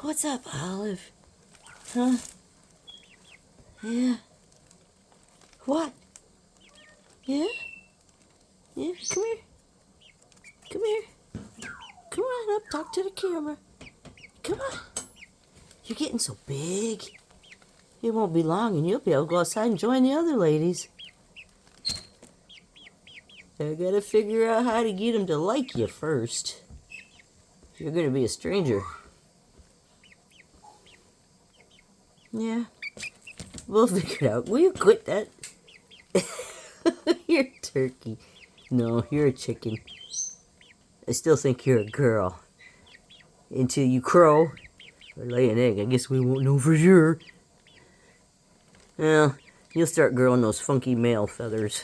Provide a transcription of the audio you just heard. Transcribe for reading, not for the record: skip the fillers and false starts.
What's up, Olive? Huh? Yeah. What? Yeah? Yeah, come here. Come here. Come on up, talk to the camera. Come on. You're getting so big. It won't be long and you'll be able to go outside and join the other ladies. I gotta figure out how to get them to like you first. You're gonna be a stranger. Yeah. We'll figure it out. Will you quit that? You're a turkey. No, you're a chicken. I still think you're a girl. Until you crow or lay an egg. I guess we won't know for sure. Well, you'll start growing those funky male feathers.